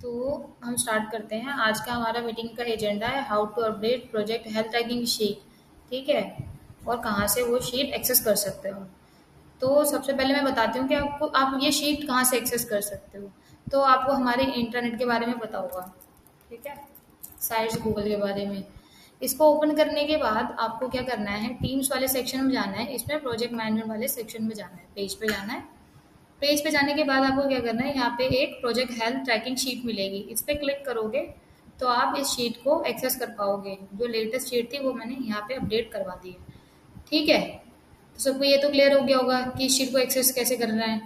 तो हम स्टार्ट करते हैं। आज का हमारा मीटिंग का एजेंडा है how to update project health tracking sheet. ठीक है, और कहाँ से वो शीट एक्सेस कर सकते हो। तो सबसे पहले मैं बताती हूँ कि आपको आप ये शीट कहाँ से एक्सेस कर सकते हो। तो आपको हमारे इंटरनेट के बारे में पता होगा, ठीक है, साइट्स गूगल के बारे में। इसको ओपन करने के बाद आपको क्या करना है, टीम्स वाले सेक्शन में जाना है, इसमें प्रोजेक्ट मैनेजमेंट वाले सेक्शन में जाना है, पेज पे जाना है। पेज पे जाने के बाद आपको क्या करना है, यहाँ पे एक प्रोजेक्ट हेल्थ ट्रैकिंग शीट मिलेगी, इस पे क्लिक करोगे तो आप इस शीट को एक्सेस कर पाओगे। जो लेटेस्ट शीट थी वो मैंने यहाँ पे अपडेट करवा दी है। ठीक है, तो सबको ये तो क्लियर हो गया होगा कि इस शीट को एक्सेस कैसे करना है।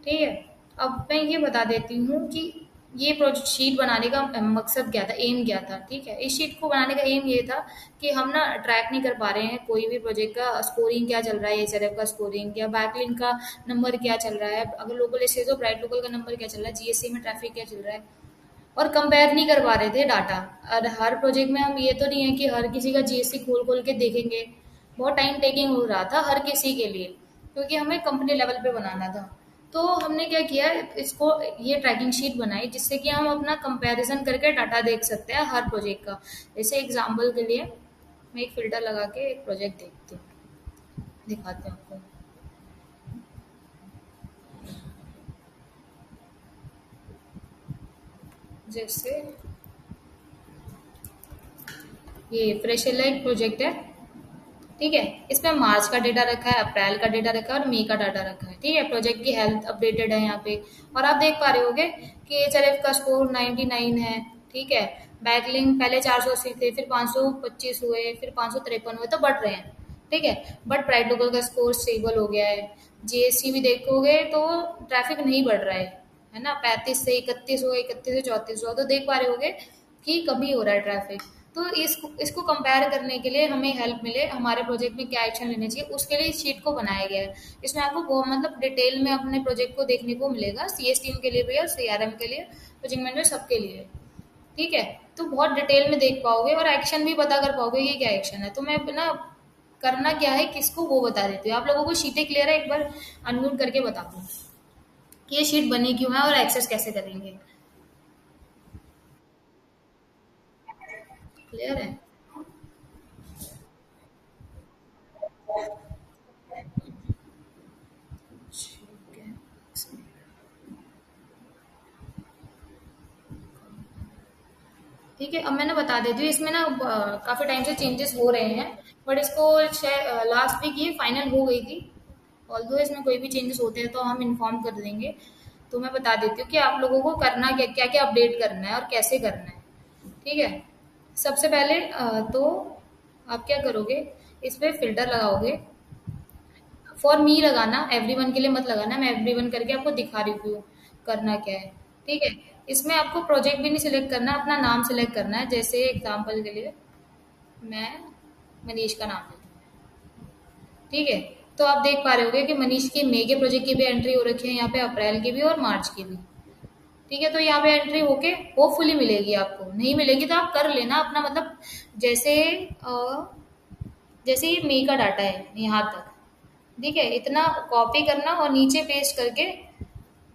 ठीक है, अब मैं ये बता देती हूँ कि ये प्रोजेक्ट शीट बनाने का मकसद क्या था, एम क्या था। ठीक है, इस शीट को बनाने का एम ये था कि हम ना ट्रैक नहीं कर पा रहे हैं कोई भी प्रोजेक्ट का स्कोरिंग क्या चल रहा है, एचआरएफ का स्कोरिंग या बैकलिंक का नंबर क्या चल रहा है, अगर लोकल एसए तो ब्राइट लोकल का नंबर क्या चल रहा है, जीएससी में ट्रैफिक क्या चल रहा है, और कंपेयर नहीं कर पा रहे थे डाटा। और हर प्रोजेक्ट में हम ये तो नहीं है कि हर किसी का जीएससी खोल खोल के देखेंगे, बहुत टाइम टेकिंग हो रहा था हर किसी के लिए, क्योंकि हमें कंपनी लेवल पे बनाना था। तो हमने क्या किया, इसको ये ट्रैकिंग शीट बनाई जिससे कि हम अपना कंपैरिजन करके डाटा देख सकते हैं हर प्रोजेक्ट का। जैसे एग्जांपल के लिए मैं एक फिल्टर लगा के एक प्रोजेक्ट देखती हूँ, दिखाते हैं आपको। जैसे ये फ्रेश एक प्रोजेक्ट है, ठीक है, इसमें मार्च का डेटा रखा है, अप्रैल का डेटा रखा है और मई का डाटा रखा है। ठीक है, प्रोजेक्ट की हेल्थ अपडेटेड है यहाँ पे। और आप देख पा रहे होगे कि एचआरएफ का स्कोर 99 है। ठीक है, बैकलिंक पहले 480 थे, फिर 525 हुए, फिर 553 हुए, तो बढ़ रहे हैं। ठीक है, बट प्राइड लोकल का स्कोर स्टेबल हो गया है। जीएससी भी देखोगे तो ट्रैफिक नहीं बढ़ रहा है ना, 35 से 31 हुआ, 31 से 34 हुआ, तो देख पा रहे होगे कि कभी हो रहा है ट्रैफिक। तो इसको इसको कंपेयर करने के लिए हमें हेल्प मिले हमारे प्रोजेक्ट में क्या एक्शन लेने चाहिए, उसके लिए इस शीट को बनाया गया है। इसमें आपको वो मतलब डिटेल में अपने प्रोजेक्ट को देखने को मिलेगा, सीएस टीम के लिए भी और सीआरएम के लिए, प्रोजेक्ट मैनेजर सबके लिए। ठीक है, तो बहुत डिटेल में देख पाओगे और एक्शन भी पता कर पाओगे कि क्या एक्शन है। तो मैं ना करना क्या है किसको वो बता देती हूँ। आप लोगों को शीटें क्लियर है, एक बार अनम्यूट करके बता दूँ कि ये शीट बनी क्यों है और एक्सेस कैसे करेंगे। क्लियर है? ठीक है, ठीक है, अब मैंने बता देती हूँ। इसमें ना काफी टाइम से चेंजेस हो रहे हैं, बट इसको लास्ट वीक ये फाइनल हो गई थी। ऑल्दो इसमें कोई भी चेंजेस होते हैं तो हम इन्फॉर्म कर देंगे। तो मैं बता देती हूँ कि आप लोगों को करना क्या क्या क्या अपडेट करना है और कैसे करना है। ठीक है, सबसे पहले तो आप क्या करोगे, इस पे फिल्टर लगाओगे। फॉर मी लगाना, एवरीवन के लिए मत लगाना, मैं एवरीवन करके आपको दिखा रही हूँ करना क्या है। ठीक है, इसमें आपको प्रोजेक्ट भी नहीं सिलेक्ट करना, अपना नाम सिलेक्ट करना है। जैसे एग्जांपल के लिए मैं मनीष का नाम लेती हूँ। ठीक है, तो आप देख पा रहे होगे कि मनीष के मई के प्रोजेक्ट की भी एंट्री हो रखी है यहाँ पे, अप्रैल की भी और मार्च की भी। ठीक है, तो यहाँ पे एंट्री होके होपफुली मिलेगी, आपको नहीं मिलेगी तो आप कर लेना अपना मतलब। जैसे जैसे ये मई का डाटा है यहाँ तक, ठीक है, इतना कॉपी करना और नीचे पेस्ट करके,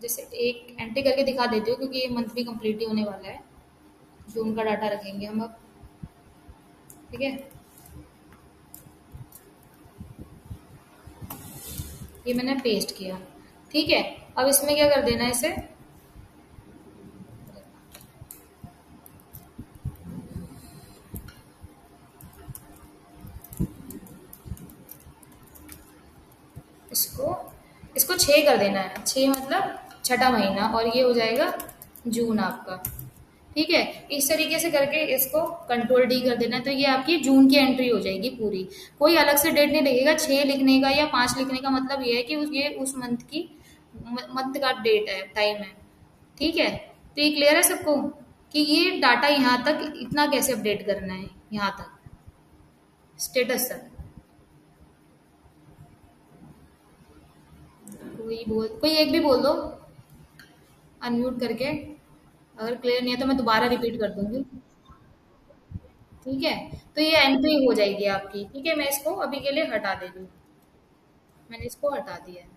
जैसे एक एंट्री करके दिखा देती हूँ क्योंकि ये मंथ भी कंप्लीट ही होने वाला है। जून का डाटा रखेंगे हम अब। ठीक है, ये मैंने पेस्ट किया। ठीक है, अब इसमें क्या कर देना है, इसे इसको इसको 6 कर देना है, 6 मतलब छठा महीना, और ये हो जाएगा जून आपका। ठीक है, इस तरीके से करके इसको कंट्रोल डी कर देना है, तो ये आपकी जून की एंट्री हो जाएगी पूरी। कोई अलग से डेट नहीं लगेगा, 6 लिखने का या 5 लिखने का मतलब ये है कि ये उस मंथ की मंथ का डेट है, टाइम है। ठीक है, तो ये क्लियर है सबको कि ये डाटा यहाँ तक इतना कैसे अपडेट करना है, यहाँ तक स्टेटस तक। कोई एक भी बोल दो अनम्यूट करके, अगर क्लियर नहीं है तो मैं दोबारा रिपीट कर दूंगी। ठीक है, तो ये एंट्री हो जाएगी आपकी। ठीक है, मैं इसको अभी के लिए हटा दे रही हूँ, मैंने इसको हटा दिया है।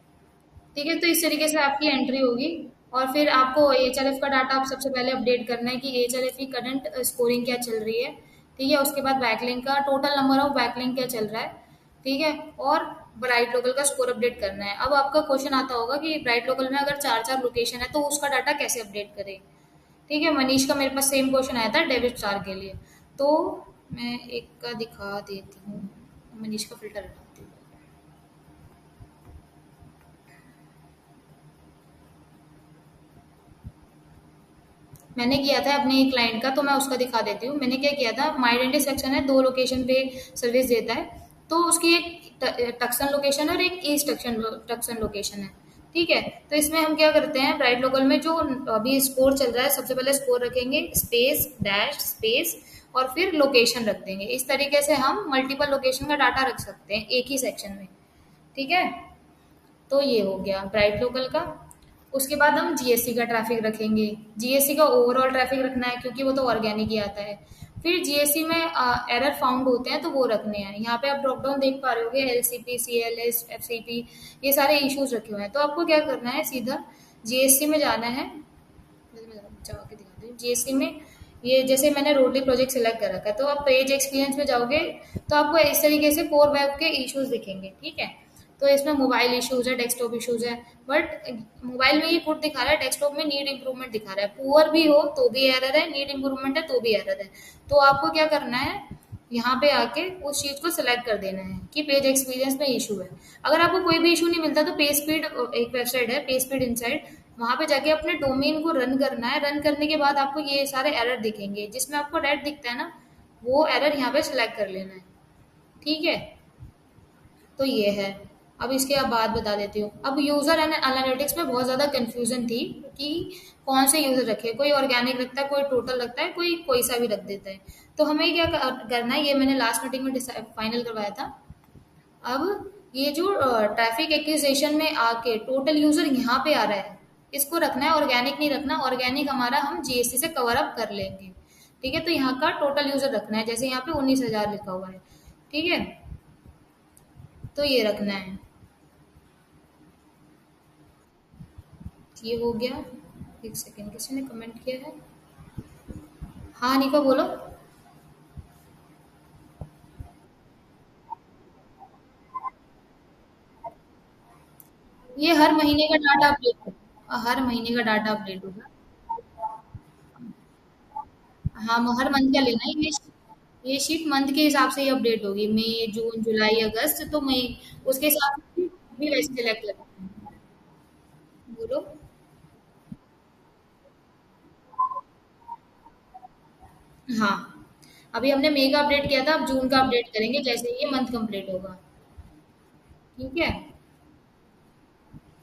ठीक है, तो इस तरीके से आपकी एंट्री होगी। और फिर आपको एचएलएफ का डाटा आप सबसे पहले अपडेट करना है कि एचएलएफ की करंट स्कोरिंग क्या चल रही है। ठीक है, उसके बाद बैकलिंक का टोटल नंबर ऑफ बैकलिंक क्या चल रहा है। ठीक है, और ब्राइट लोकल का स्कोर अपडेट करना है। अब आपका क्वेश्चन आता होगा कि ब्राइट लोकल में अगर चार चार लोकेशन है तो उसका डाटा कैसे अपडेट करें। ठीक है, मनीष का मेरे पास सेम क्वेश्चन आया था डेविड स्टार के लिए। तो मैं एक का दिखा देती हूँ, मनीष का फिल्टर हटाती हूँ। मैंने किया था अपने एक क्लाइंट का, तो मैं उसका दिखा देती हूँ। मैंने क्या किया था, माई डेंटिस्ट सेक्शन है, दो लोकेशन पे सर्विस देता है। तो उसकी एक टक्सन लोकेशन है और एक ईस्ट टक्सन टक्सन लोकेशन है। ठीक है, तो इसमें हम क्या करते हैं, ब्राइट लोकल में जो अभी स्कोर चल रहा है, सबसे पहले स्कोर रखेंगे स्पेस डैश स्पेस और फिर लोकेशन रख देंगे। इस तरीके से हम मल्टीपल लोकेशन का डाटा रख सकते हैं एक ही सेक्शन में। ठीक है, तो ये हो गया ब्राइट लोकल का। उसके बाद हम जीएससी का ट्रैफिक रखेंगे। जीएससी का ओवरऑल ट्रैफिक रखना है क्योंकि वो तो ऑर्गेनिक ही आता है। फिर जीएससी में एरर फाउंड होते हैं तो वो रखने हैं। यहाँ पे आप ड्रॉप डाउन देख पा रहे होगे, एलसीपी, सीएलएस, एफसीपी, ये सारे इश्यूज रखे हुए हैं। तो आपको क्या करना है, सीधा जीएससी में जाना है। जाके दिखा दूँ जीएससी में, ये जैसे मैंने रोडली प्रोजेक्ट सिलेक्ट कर रखा है, तो आप पेज एक्सपीरियंस में जाओगे तो आपको इस तरीके से कोर वेब के इश्यूज दिखेंगे। ठीक है, तो इसमें मोबाइल इश्यूज है, डेस्कटॉप इश्यूज है। बट मोबाइल में ये गुड दिखा रहा है, डेस्कटॉप में नीड इम्प्रूवमेंट दिखा रहा है। पुअर भी हो तो भी एरर है, नीड इम्प्रूवमेंट है तो भी एरर है। तो आपको क्या करना है, यहाँ पे आके उस चीज को सिलेक्ट कर देना है कि पेज एक्सपीरियंस में इशू है। अगर आपको कोई भी इशू नहीं मिलता तो पेज स्पीड, एक वेबसाइट है पेज स्पीड इनसाइड, वहां पे जाके अपने डोमेन को रन करना है। रन करने के बाद आपको ये सारे एरर दिखेंगे, जिसमें आपको रेड दिखता है ना, वो एरर यहाँ पे सिलेक्ट कर लेना है। ठीक है, तो ये है। अब इसके अब बात बता देती हूँ। अब यूजर एंड एनालिटिक्स में बहुत ज्यादा कंफ्यूजन थी कि कौन से यूजर रखे, कोई ऑर्गेनिक रखता है, कोई टोटल रखता है, कोई कोई सा भी रख देता है। तो हमें क्या करना है, ये मैंने लास्ट मीटिंग में फाइनल करवाया था। अब ये जो ट्रैफिक एक्विजिशन में आके टोटल यूजर यहाँ पे आ रहा है, इसको रखना है, ऑर्गेनिक नहीं रखना। ऑर्गेनिक हमारा हम जीएसटी से कवर अप कर लेंगे। ठीक है, तो यहाँ का टोटल यूजर रखना है, जैसे यहाँ पे 19,000 लिखा हुआ है। ठीक है, तो ये रखना है। ये हो गया। एक सेकेंड, किसी ने कमेंट किया है? हाँ निको बोलो। ये हर महीने का डाटा अपडेट होगा, हर महीने का डाटा अपडेट होगा। हाँ, हर मंथ का लेना है ये शीट मंथ के हिसाब से ही अपडेट होगी, मई जून जुलाई अगस्त, तो मई उसके हिसाब से भी वैसे सिलेक्ट करना है। बोलो। हाँ, अभी हमने मई का अपडेट किया था, अब जून का अपडेट करेंगे जैसे ही ये मंथ कंप्लीट होगा। ठीक है।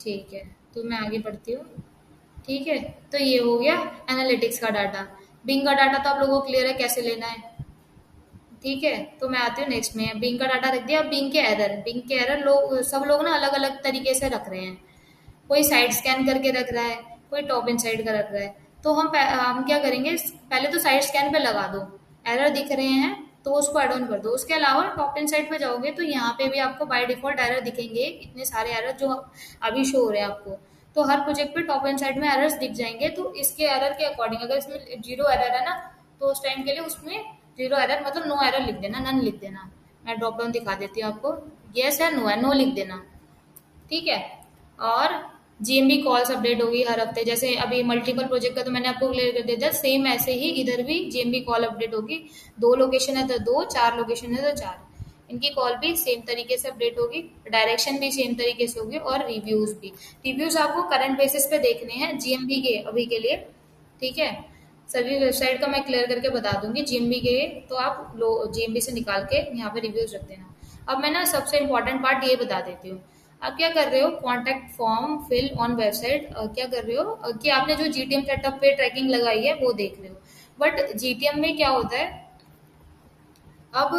ठीक है, तो मैं आगे बढ़ती हूँ। ठीक है, तो ये हो गया एनालिटिक्स का डाटा। बिंग का डाटा तो आप लोगों को क्लियर है कैसे लेना है। ठीक है, तो मैं आती हूँ नेक्स्ट में। बिंग का डाटा रख दिया। अब बिंग के एरर लोग, सब लोग ना अलग अलग तरीके से रख रहे हैं। कोई साइड स्कैन करके रख रहा है, कोई टॉप इन साइड का रख रहा है। तो हम क्या करेंगे, पहले तो साइड स्कैन पे लगा दो। एरर दिख रहे हैं तो उसको एड ऑन कर दो। उसके अलावा टॉप इन साइड पे जाओगे तो यहाँ पे भी आपको बाय डिफॉल्ट एरर दिखेंगे, इतने सारे एरर जो अभी शो हो रहे हैं आपको। तो हर प्रोजेक्ट पे टॉप इन साइड में एरर्स दिख जाएंगे। तो इसके एरर के अकॉर्डिंग, अगर इसमें जीरो एरर है ना, तो उस टाइम के लिए उसमें जीरो एरर मतलब नो एरर लिख देना, नन लिख देना। मैं ड्रॉप डाउन दिखा देती हूँ आपको। यस है, नो है, नो लिख देना। ठीक है, और जीएमबी कॉल्स अपडेट होगी हर हफ्ते। जैसे अभी मल्टीपल प्रोजेक्ट का तो मैंने आपको क्लियर कर दिया था, सेम ऐसे ही इधर भी जीएमबी कॉल अपडेट होगी। दो लोकेशन है तो दो, चार लोकेशन है तो चार, इनकी कॉल भी सेम तरीके से अपडेट होगी। डायरेक्शन भी सेम तरीके से होगी और रिव्यूज भी। रिव्यूज आपको करंट बेसिस पे देखने हैं जीएमबी के अभी के लिए। ठीक है, सभी वेबसाइट का मैं क्लियर करके बता दूंगी जीएमबी के, तो आप लो जीएमबी से निकाल के यहाँ पे रिव्यूज रख देना। अब मैं ना सबसे इंपॉर्टेंट पार्ट ये बता देती हूँ। आप क्या कर रहे हो, contact form fill on website क्या कर रहे हो, कि आपने जो जीटीएम सेटअप पे ट्रैकिंग लगाई है वो देख रहे हो। बट जीटीएम में क्या होता है, अब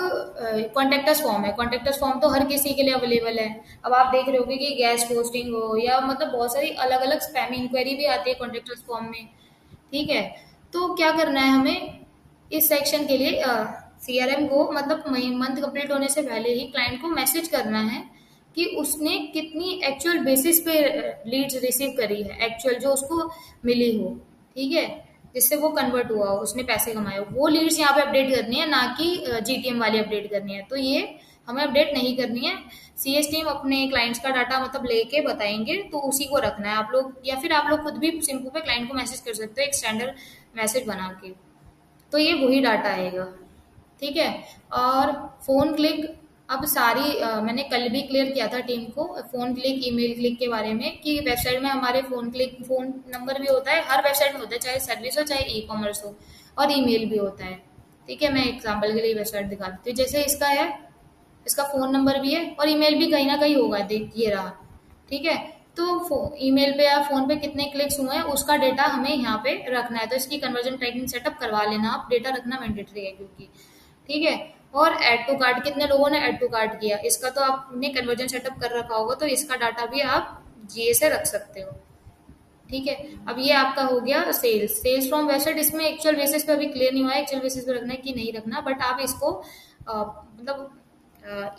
कॉन्टेक्टस फॉर्म है। कॉन्टेक्टस फॉर्म तो हर किसी के लिए अवेलेबल है। अब आप देख रहे होगे कि गैस पोस्टिंग हो या मतलब बहुत सारी अलग अलग स्पैम इंक्वायरी भी आती है कॉन्टेक्टस फॉर्म में। ठीक है, तो क्या करना है हमें, इस सेक्शन के लिए सीआरएम को मतलब मंथ कंप्लीट होने से पहले ही क्लाइंट को मैसेज करना है कि उसने कितनी एक्चुअल बेसिस पे लीड्स रिसीव करी है, एक्चुअल जो उसको मिली हो, ठीक है, जिससे वो कन्वर्ट हुआ हो, उसने पैसे कमाए हो, वो लीड्स यहाँ पे अपडेट करनी है, ना कि जीटीएम वाली अपडेट करनी है। तो ये हमें अपडेट नहीं करनी है। सीएस टीम अपने क्लाइंट्स का डाटा मतलब लेके बताएंगे, तो उसी को रखना है आप लोग, या फिर आप लोग खुद भी सिंपल पे क्लाइंट को मैसेज कर सकते हो एक स्टैंडर्ड मैसेज बना के, तो ये वही डाटा आएगा, ठीक है। और फोन क्लिक, अब सारी मैंने कल भी क्लियर किया था टीम को फोन क्लिक ईमेल क्लिक के बारे में, कि वेबसाइट में हमारे फोन क्लिक फोन नंबर भी होता है, हर वेबसाइट में होता है, चाहे सर्विस हो चाहे ई कॉमर्स हो, और ईमेल भी होता है, ठीक है। मैं एग्जाम्पल के लिए वेबसाइट दिखा देती हूँ, जैसे इसका है, इसका फोन नंबर भी है और ईमेल भी कहीं ना कहीं होगा, देख ये रहा, ठीक है। तो ईमेल पे या फोन पे कितने क्लिक्स हुए हैं उसका डेटा हमें यहाँ पे रखना है, तो इसकी कन्वर्जन ट्रैकिंग सेटअप करवा लेना आप, डेटा रखना मैंडेटरी है क्योंकि, ठीक है। और ऐड टू कार्ट, कितने लोगों ने ऐड टू कार्ट किया, इसका तो आपने कन्वर्जन सेटअप कर रखा होगा, तो इसका डाटा भी आप जीए से रख सकते हो, ठीक है। अब ये आपका हो गया सेल्स, सेल्स फ्रॉम वेबसाइट, इसमें एक्चुअल बेसिस पे अभी क्लियर नहीं हुआ है एक्चुअल बेसिस पे रखना है कि नहीं रखना, बट आप इसको मतलब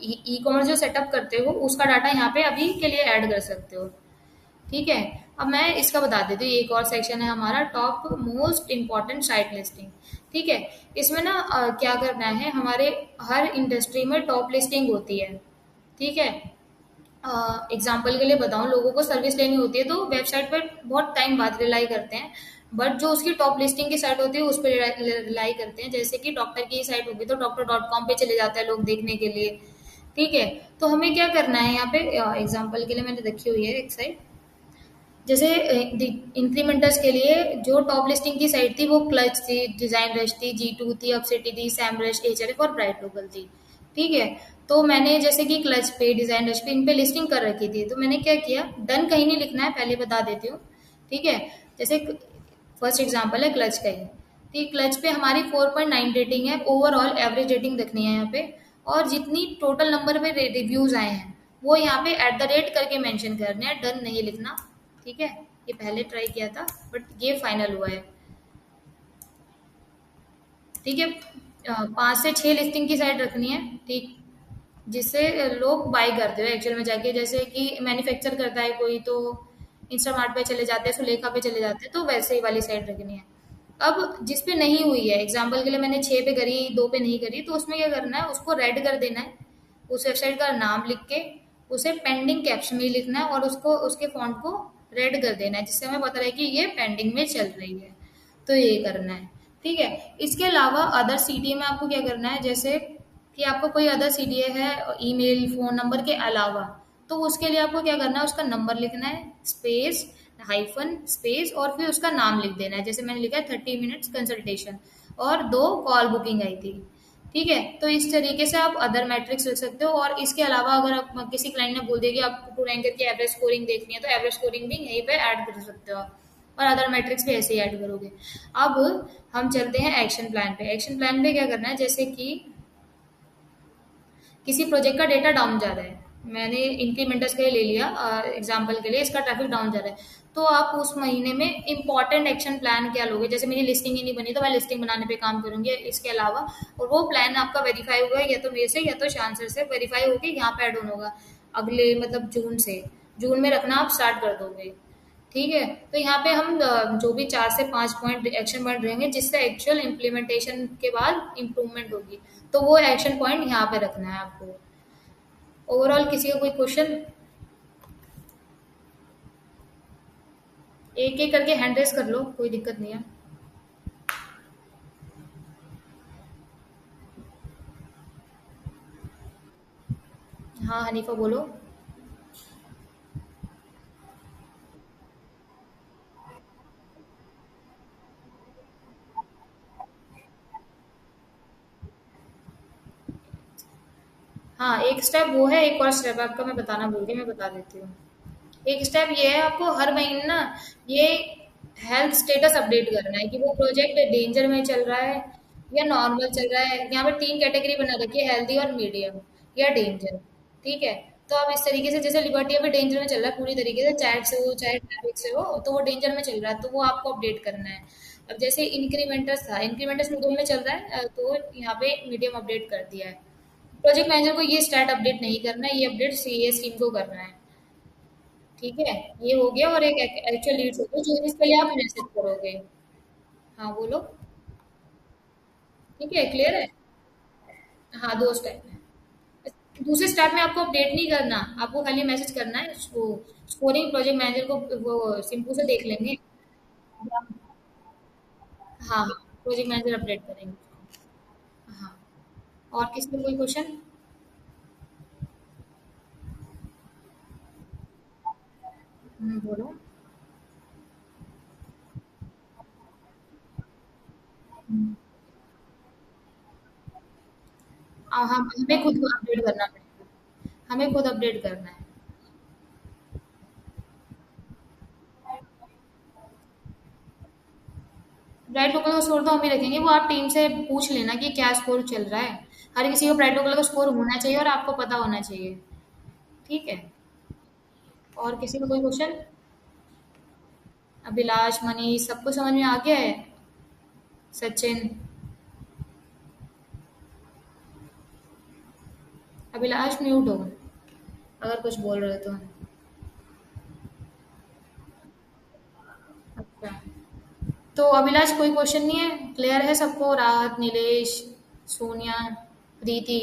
ई कॉमर्स जो सेटअप करते हो उसका डाटा यहाँ पे अभी के लिए ऐड कर सकते हो, ठीक है। अब मैं इसका बता देती हूँ, एक और सेक्शन है हमारा top most important site listing, ठीक है। इसमें ना क्या करना है, हमारे हर इंडस्ट्री में टॉप लिस्टिंग होती है, ठीक है। एग्जाम्पल के लिए बताऊं, लोगों को सर्विस लेनी होती है तो वेबसाइट पर बहुत टाइम बाद रिलाई करते हैं, बट जो उसकी टॉप लिस्टिंग की साइट होती है उस पर रिलाई करते हैं, जैसे कि डॉक्टर की साइट होगी तो doctor.com पे चले जाते हैं लोग देखने के लिए, ठीक है। तो हमें क्या करना है यहाँ पे, एग्जाम्पल के लिए मैंने रखी हुई है एक साइट, जैसे इंक्रीमेंटर्स के लिए जो टॉप लिस्टिंग की साइट थी वो क्लच थी, डिजाइन रश थी, G2 थी, अपसिटी थी, सैमरश, एचआरएफ और ब्राइट लोकल थी, ठीक है। तो मैंने जैसे कि क्लच पे, डिजाइन रश पे, इन पे लिस्टिंग कर रखी थी, तो मैंने क्या किया, डन कहीं नहीं लिखना है, पहले बता देती हूँ, ठीक है। जैसे फर्स्ट एग्जाम्पल है क्लच का ही, ठीक, क्लच पे हमारी 4.9 रेटिंग है, ओवरऑल एवरेज रेटिंग रखनी है यहाँ पे, और जितनी टोटल नंबर में रिव्यूज आए हैं वो यहाँ पे एट द रेट करके मेंशन करने हैं, डन नहीं लिखना, ठीक है। ये पहले ट्राई किया था बट ये फाइनल हुआ है, ठीक है। 5 से 6 लिस्टिंग की साइड रखनी है, ठीक, जिससे लोग बाय करते हो एक्चुअल में जाके, जैसे कि मैन्युफैक्चर करता है कोई तो इंस्टामार्ट पे चले जाते हैं, सुलेखा पे चले जाते हैं, तो वैसे ही वाली साइड रखनी है। अब जिस पे नहीं हुई है, एग्जाम्पल के लिए मैंने 6 पे करी, 2 पे नहीं करी, तो उसमें क्या करना है, उसको रेड कर देना है, उस वेबसाइट का नाम लिख के उसे पेंडिंग कैप्शन में लिखना है, और उसको उसके फॉन्ट को रेड कर देना है, जिससे हमें पता रहे कि ये पेंडिंग में चल रही है, तो ये करना है, ठीक है। इसके अलावा अदर सीडीए में आपको क्या करना है, जैसे कि आपको कोई अदर सीडीए है ईमेल फोन नंबर के अलावा, तो उसके लिए आपको क्या करना है, उसका नंबर लिखना है, स्पेस, हाइफन, स्पेस, और फिर उसका नाम लिख देना है, जैसे मैंने लिखा है 30 मिनट्स कंसल्टेशन, और 2 कॉल बुकिंग आई थी, ठीक है। तो इस तरीके से आप अदर मैट्रिक्स लिख सकते हो, और इसके अलावा अगर आप किसी क्लाइंट ने बोल दिया कि आपको टू रैंकर की एवरेज स्कोरिंग देखनी है, तो एवरेज स्कोरिंग भी यहीं पे ऐड कर सकते हो आप, और अदर मैट्रिक्स भी ऐसे ही ऐड करोगे। अब हम चलते हैं एक्शन प्लान पे। एक्शन प्लान पे क्या करना है, जैसे कि किसी प्रोजेक्ट का डेटा डाउन जा रहा है, मैंने इंक्रीमेंटर्स के लिए ले लिया एग्जाम्पल के लिए, इसका ट्रैफिक डाउन जा रहा है, तो आप उस महीने में इंपॉर्टेंट एक्शन प्लान क्या लोगे, जैसे मेरी लिस्टिंग ही नहीं बनी तो मैं लिस्टिंग बनाने पे काम करूंगी इसके अलावा, और वो प्लान आपका वेरीफाई हुआ है या तो मेरे से या तो शांसर से, वेरीफाई होकर यहाँ पे ऐड ऑन होगा अगले मतलब जून से, जून में रखना आप स्टार्ट कर दोगे, ठीक है। तो यहाँ पे हम जो भी 4 से 5 पॉइंट एक्शन पॉइंट रहेंगे जिससे एक्चुअल इम्प्लीमेंटेशन के बाद इम्प्रूवमेंट होगी, तो वो एक्शन पॉइंट यहाँ पे रखना है आपको। ओवरऑल किसी का कोई क्वेश्चन, एक एक करके हैंड रेस कर लो, कोई दिक्कत नहीं है। हाँ हनीफा बोलो। हाँ एक स्टेप वो है, एक और स्टेप आपका मैं बताना भूल गई, मैं बता देती हूँ। एक स्टेप ये है, आपको हर महीने ना ये हेल्थ स्टेटस अपडेट करना है कि वो प्रोजेक्ट डेंजर में चल रहा है या नॉर्मल चल रहा है। यहाँ पे 3 कैटेगरी बना रखी है, हेल्दी और मीडियम या डेंजर, ठीक है। तो आप इस तरीके से, जैसे लिबर्टी अभी डेंजर में चल रहा है पूरी तरीके से, चैट से हो चाहे ट्रैफिक से हो, तो वो डेंजर में चल रहा है, तो वो आपको अपडेट करना है। अब जैसे इंक्रीमेंटर्स था, इंक्रीमेंटर्स मीडियम में चल रहा है, तो यहाँ पे मीडियम अपडेट कर दिया है, प्रोजेक्ट मैनेजर को ये स्टैट अपडेट नहीं करना है, ये अपडेट सीएस टीम को करना है। ठीक है, ये हो गया। और एक एक्चुअल लीड्स हो गया जो इसके लिए आप मैसेज करोगे। हाँ बोलो। ठीक है, क्लियर है। हाँ, दो स्टेप है। दूसरे स्टेप में आपको अपडेट नहीं करना, आपको खाली मैसेज करना है उसको। स्कोरिंग प्रोजेक्ट मैनेजर को वो सिंपल से देख लेंगे। हाँ, प्रोजेक्ट मैनेजर अपडेट करेंगे। हाँ। और किसी को कोई क्वेश्चन? बोलो। हम्म, हम हमें खुद अपडेट करना पड़ेगा, हमें खुद अपडेट करना है। ब्राइट लोकल का स्कोर तो हम ही रखेंगे, वो आप टीम से पूछ लेना कि क्या स्कोर चल रहा है। हर किसी को ब्राइट लोकल का स्कोर होना चाहिए और आपको पता होना चाहिए। ठीक है। और किसी को कोई क्वेश्चन? अभिलाष, मनीष, सबको समझ में आ गया है? सचिन? अभिलाष म्यूट हो अगर कुछ बोल रहे हो तो। अच्छा, तो अभिलाष कोई क्वेश्चन नहीं है, क्लियर है सबको? राहत, नीलेश, सोनिया, प्रीति?